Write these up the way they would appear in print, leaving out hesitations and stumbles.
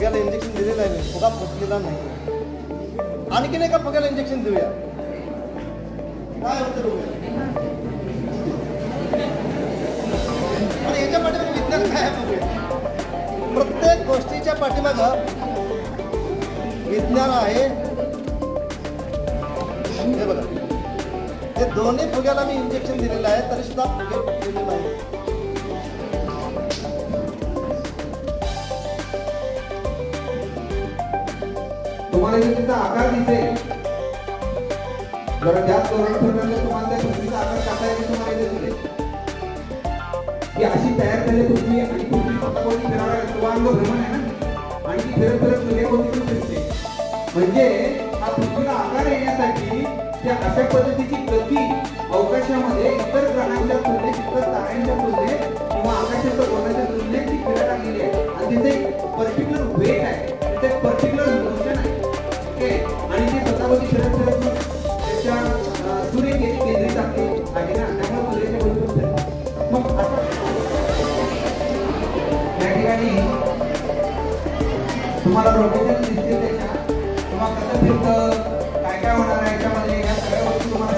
फुग्याला injection दिलेलं आहे मी, फुगा फुटलेला नाही. आणखीन एका फुग्याला इंजेक्शन देऊया. काय होतं बघूया. आणि याच्या पाठीमागे विज्ञान काय आहे बघूया. प्रत्येक गोष्टीच्या पाठीमागं विज्ञान आहे. हे बघा, हे दोन्ही फुग्याला मी इंजेक्शन दिलेलं आहे तरी सुद्धा फुगे फुटलेले नाही. तुम्हाला जर त्याचा आकार दिसेल, जरा जास्त जोरात फिरवल्यानंतर तुम्हाला त्या पृथ्वीचा आकार कसा येतो तुम्हाला इथे दिसेल. ही अशी तयार झाली पृथ्वी आणि पृथ्वी स्वतःभोवती फिरायला सुवांग भ्रमण आहे ना, आणि ती फिरत फिरत सूर्याभोवती फिरते. म्हणजे हा पृथ्वीला आकार येण्यासाठी त्या अशा पद्धतीची गती अवकाशामध्ये इतर ग्रहांच्या तुलनेत, इतर ताऱ्यांच्या तुलनेत किंवा आकाशाच्या गोलाच्या तुलनेत ती फिरायला लागलेली आहे. आणि तिथे एक पर्टिक्युलर वेट आहे, तिथे एक पर्टिक्युलर मोशन आहे. ओके, आणि ती स्वतःभोवती फिरत फिरत त्याच्या सूर्य केंद्रित आहे ना, त्यामुळे सूर्याच्या भोवती फिरते. मग असं या ठिकाणी तुम्हाला रोटेशन दिसते त्याच्या, किंवा कसं फिरतं, काय काय होणार आहे याच्यामध्ये, या सगळ्या गोष्टी तुम्हाला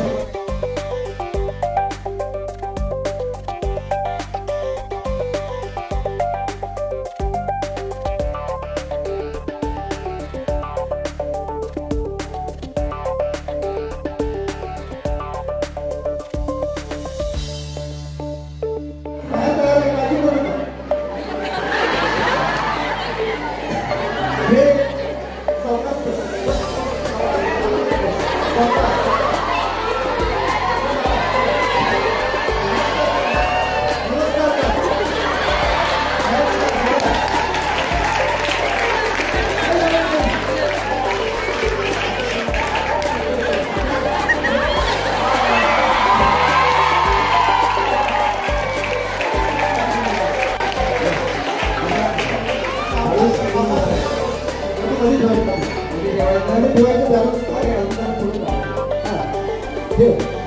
Deus.